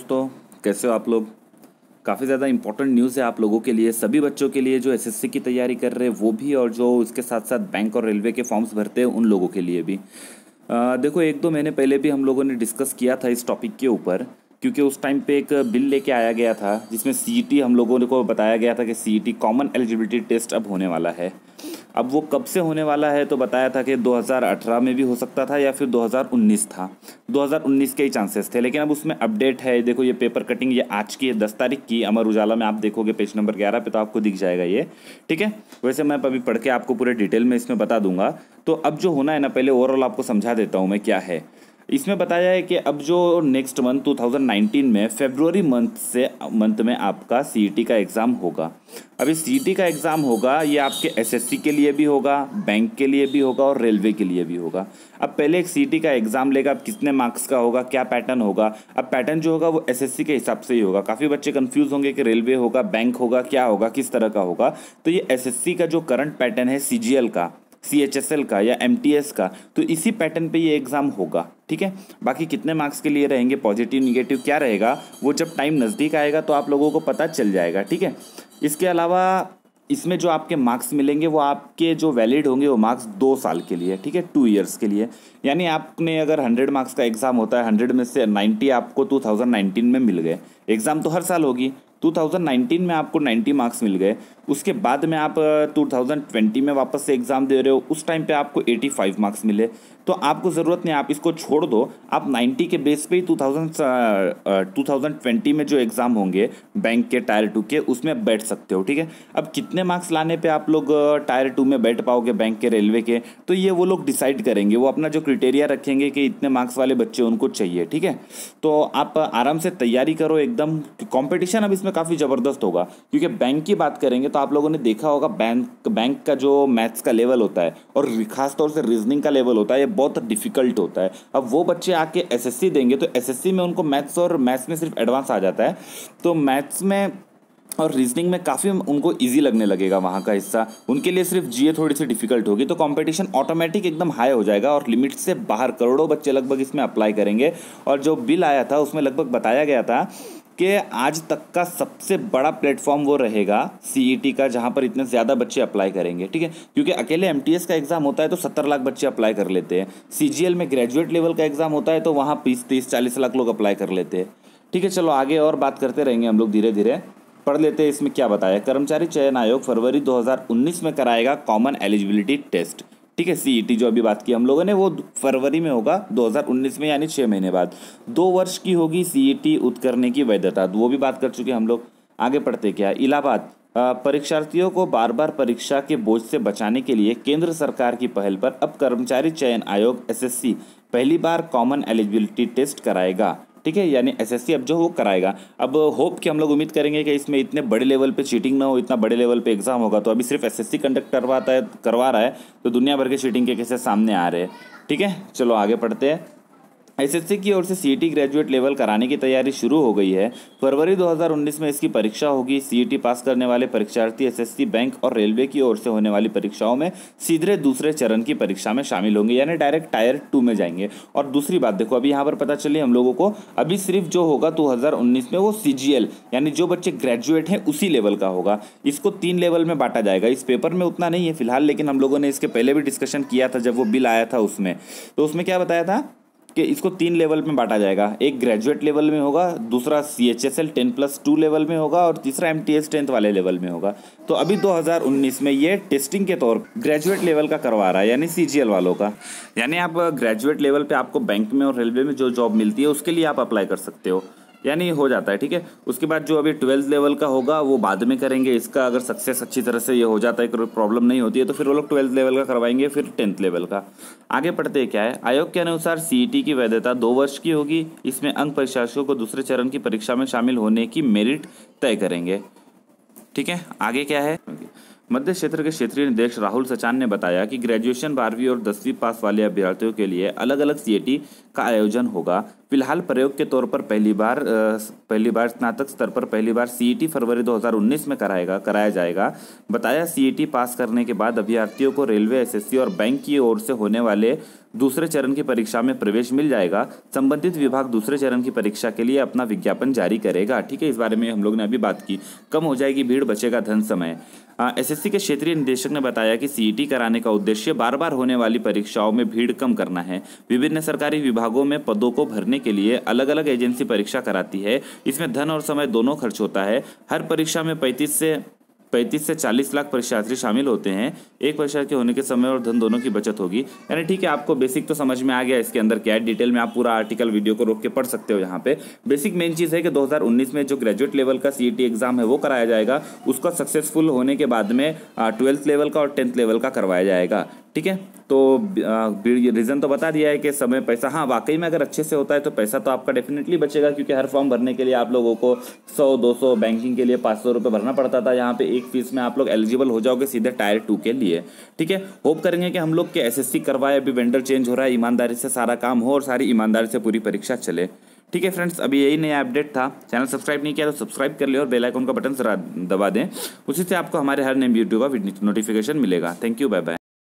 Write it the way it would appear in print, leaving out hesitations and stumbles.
दोस्तों, कैसे हो आप लोग। काफ़ी ज़्यादा इंपॉर्टेंट न्यूज़ है आप लोगों के लिए, सभी बच्चों के लिए जो एसएससी की तैयारी कर रहे हैं वो भी, और जो उसके साथ साथ बैंक और रेलवे के फॉर्म्स भरते हैं उन लोगों के लिए भी। देखो, 1-2 महीने पहले भी हम लोगों ने डिस्कस किया था इस टॉपिक के ऊपर, क्योंकि उस टाइम पे एक बिल लेके आया गया था जिसमें सीईटी हम लोगों को बताया गया था कि सीईटी कॉमन एलिजिबिलिटी टेस्ट अब होने वाला है। अब वो कब से होने वाला है तो बताया था कि 2018 में भी हो सकता था या फिर 2019 था। 2019 के ही चांसेस थे, लेकिन अब उसमें अपडेट है। देखो, ये पेपर कटिंग ये आज की है, 10 तारीख की। अमर उजाला में आप देखोगे पेज नंबर 11 पे तो आपको दिख जाएगा ये। ठीक है, वैसे मैं अभी पढ़ के आपको पूरे डिटेल में इसमें बता दूंगा। तो अब जो होना है ना, पहले ओवरऑल आपको समझा देता हूँ मैं क्या है। इसमें बताया है कि अब जो नेक्स्ट मंथ 2019 में फरवरी मंथ में आपका सीईटी का एग्ज़ाम होगा। अभी सीईटी का एग्ज़ाम होगा, ये आपके एसएससी के लिए भी होगा, बैंक के लिए भी होगा और रेलवे के लिए भी होगा। अब पहले एक सीईटी का एग्ज़ाम लेगा, अब कितने मार्क्स का होगा, क्या पैटर्न होगा। अब पैटर्न जो होगा वो एसएससी के हिसाब से ही होगा। काफ़ी बच्चे कंफ्यूज होंगे कि रेलवे होगा, बैंक होगा, क्या होगा, किस तरह का होगा। तो ये एसएससी का जो करंट पैटर्न है सीजीएल का, सीएचएसएल का या एमटीएस का, तो इसी पैटर्न पे ये एग्ज़ाम होगा। ठीक है, बाकी कितने मार्क्स के लिए रहेंगे, पॉजिटिव निगेटिव क्या रहेगा, वो जब टाइम नज़दीक आएगा तो आप लोगों को पता चल जाएगा। ठीक है, इसके अलावा इसमें जो आपके मार्क्स मिलेंगे वो आपके जो वैलिड होंगे वो मार्क्स 2 साल के लिए। ठीक है, 2 ईयर्स के लिए। यानी आपने अगर 100 मार्क्स का एग्ज़ाम होता है, 100 में से 90 आपको 2019 में मिल गए। एग्ज़ाम तो हर साल होगी, 2019 में आपको 90 मार्क्स मिल गए। उसके बाद में आप 2020 में वापस से एग्ज़ाम दे रहे हो, उस टाइम पे आपको 85 मार्क्स मिले। तो आपको ज़रूरत नहीं, आप इसको छोड़ दो, आप 90 के बेस पे ही 2020 में जो एग्ज़ाम होंगे बैंक के टायर 2 के, उसमें बैठ सकते हो। ठीक है, अब कितने मार्क्स लाने पे आप लोग टायर 2 में बैठ पाओगे बैंक के, रेलवे के, तो ये वो लोग डिसाइड करेंगे। वो अपना जो क्राइटेरिया रखेंगे कि इतने मार्क्स वाले बच्चे उनको चाहिए। ठीक है, तो आप आराम से तैयारी करो एकदम। कंपटीशन अब इसमें काफ़ी ज़बरदस्त होगा, क्योंकि बैंक की बात करेंगे तो आप लोगों ने देखा होगा बैंक का जो मैथ्स का लेवल होता है और खास तौर से रीजनिंग का लेवल होता है, ये बहुत डिफिकल्ट होता है। अब वो बच्चे आके एसएससी देंगे तो एसएससी में उनको मैथ्स में सिर्फ एडवांस आ जाता है, तो मैथ्स में और रीजनिंग में काफ़ी उनको इजी लगने लगेगा वहाँ का हिस्सा। उनके लिए सिर्फ जीए थोड़ी सी डिफिकल्ट होगी, तो कंपटीशन ऑटोमेटिक एकदम हाई हो जाएगा और लिमिट से बाहर करोड़ों बच्चे लगभग इसमें अप्लाई करेंगे। और जो बिल आया था उसमें लगभग बताया गया था कि आज तक का सबसे बड़ा प्लेटफॉर्म वो रहेगा सीईटी का, जहाँ पर इतने ज़्यादा बच्चे अप्लाई करेंगे। ठीक है, क्योंकि अकेले एमटीएस का एग्ज़ाम होता है तो 70 लाख बच्चे अप्लाई कर लेते हैं। सीजीएल में ग्रेजुएट लेवल का एग्ज़ाम होता है तो वहाँ 20-30-40 लाख लोग अप्लाई कर लेते हैं। ठीक है, चलो आगे और बात करते रहेंगे हम लोग, धीरे धीरे पढ़ लेते हैं इसमें क्या बताया। कर्मचारी चयन आयोग फरवरी 2019 में कराएगा कॉमन एलिजिबिलिटी टेस्ट। ठीक है, सीईटी जो अभी बात की हम लोगों ने वो फरवरी में होगा 2019 में, यानी 6 महीने बाद। 2 वर्ष की होगी सीईटी उत्करने की वैधता, वो भी बात कर चुके हम लोग। आगे पढ़ते क्या, इलाहाबाद परीक्षार्थियों को बार बार परीक्षा के बोझ से बचाने के लिए केंद्र सरकार की पहल पर अब कर्मचारी चयन आयोग एसएससी पहली बार कॉमन एलिजिबिलिटी टेस्ट कराएगा। ठीक है, यानी एसएससी अब जो वो कराएगा। अब होप कि हम लोग उम्मीद करेंगे कि इसमें इतने बड़े लेवल पे चीटिंग ना हो, इतना बड़े लेवल पे एग्जाम होगा। तो अभी सिर्फ एसएससी कंडक्ट करवा रहा है, तो दुनिया भर के चीटिंग के केसेस सामने आ रहे हैं। ठीक है, चलो आगे पढ़ते हैं। एसएससी की ओर से सीईटी ग्रेजुएट लेवल कराने की तैयारी शुरू हो गई है। फरवरी 2019 में इसकी परीक्षा होगी। सीईटी पास करने वाले परीक्षार्थी एसएससी, बैंक और रेलवे की ओर से होने वाली परीक्षाओं में सीधे दूसरे चरण की परीक्षा में शामिल होंगे, यानी डायरेक्ट टायर 2 में जाएंगे। और दूसरी बात देखो, अभी यहाँ पर पता चली हम लोगों को, अभी सिर्फ जो होगा 2019 में वो सीजीएल, यानी जो बच्चे ग्रेजुएट हैं उसी लेवल का होगा। इसको 3 लेवल में बांटा जाएगा। इस पेपर में उतना नहीं है फिलहाल, लेकिन हम लोगों ने इसके पहले भी डिस्कशन किया था जब वो बिल आया था उसमें। तो उसमें क्या बताया था कि इसको 3 लेवल में बांटा जाएगा। एक ग्रेजुएट लेवल में होगा, दूसरा सीएचएसएल 10+2 लेवल में होगा और तीसरा एमटीएस 10th वाले लेवल में होगा। तो अभी 2019 में ये टेस्टिंग के तौर ग्रेजुएट लेवल का करवा रहा है, यानी सीजीएल वालों का। यानी आप ग्रेजुएट लेवल पे आपको बैंक में और रेलवे में जो जॉब मिलती है उसके लिए आप अप्लाई कर सकते हो, यानी हो जाता है। ठीक है, उसके बाद जो अभी 12th लेवल का होगा वो बाद में करेंगे। इसका अगर सक्सेस अच्छी तरह से ये हो जाता है, कोई प्रॉब्लम नहीं होती है, तो फिर वो लोग 12th लेवल का करवाएंगे, फिर 10th लेवल का। आगे पढ़ते हैं क्या है। आयोग के अनुसार सीईटी की वैधता 2 वर्ष की होगी। इसमें अंक परीक्षार्थियों को दूसरे चरण की परीक्षा में शामिल होने की मेरिट तय करेंगे। ठीक है, आगे क्या है। मध्य क्षेत्र के क्षेत्रीय निदेशक राहुल सचान ने बताया कि ग्रेजुएशन 12वीं और 10वीं पास वाले अभ्यर्थियों के लिए अलग अलग सीईटी का आयोजन होगा। फिलहाल प्रयोग के तौर पर पहली बार स्नातक स्तर पर पहली बार सीईटी फरवरी 2019 में कराया जाएगा। बताया सीईटी पास करने के बाद अभ्यर्थियों को रेलवे, एसएससी और बैंक की ओर से होने वाले दूसरे चरण की परीक्षा में प्रवेश मिल जाएगा। संबंधित विभाग दूसरे चरण की परीक्षा के लिए अपना विज्ञापन जारी करेगा। ठीक है, इस बारे में हम लोग ने अभी बात की। कम हो जाएगी भीड़, बचेगा धन समय। एसएससी के क्षेत्रीय निदेशक ने बताया कि सीईटी कराने का उद्देश्य बार बार होने वाली परीक्षाओं में भीड़ कम करना है। विभिन्न सरकारी विभागों में पदों को भरने के लिए अलग अलग एजेंसी परीक्षा कराती है। इसमें धन और समय दोनों खर्च होता है। हर परीक्षा में 35 से 40 लाख परीक्षार्थी शामिल होते हैं। एक परीक्षा के होने के समय और धन दोनों की बचत होगी। यानी ठीक है, आपको बेसिक तो समझ में आ गया इसके अंदर क्या है। डिटेल में आप पूरा आर्टिकल वीडियो को रोक के पढ़ सकते हो। यहाँ पे बेसिक मेन चीज़ है कि 2019 में जो ग्रेजुएट लेवल का सीईटी एग्जाम है वो कराया जाएगा। उसका सक्सेसफुल होने के बाद में 12th लेवल का और 10th लेवल का करवाया जाएगा। ठीक है, तो रीज़न तो बता दिया है कि समय, पैसा, हाँ वाकई में अगर अच्छे से होता है तो पैसा तो आपका डेफिनेटली बचेगा, क्योंकि हर फॉर्म भरने के लिए आप लोगों को 100-200, बैंकिंग के लिए 500 रुपये भरना पड़ता था। यहाँ पे एक फीस में आप लोग एलिजिबल हो जाओगे सीधे टायर 2 के लिए। ठीक है, होप करेंगे कि हम लोग के एसएससी करवाए, अभी वेंडर चेंज हो रहा है, ईमानदारी से सारा काम हो और सारी ईमानदारी से पूरी परीक्षा चले। ठीक है फ्रेंड्स, अभी यही नया अपडेट था। चैनल सब्सक्राइब नहीं किया तो सब्सक्राइब कर लिया और बेल आइकन का बटन जरा दबा दें, उसी से आपको हमारे हर नए वीडियो का नोटिफिकेशन मिलेगा। Thank you, bye bye.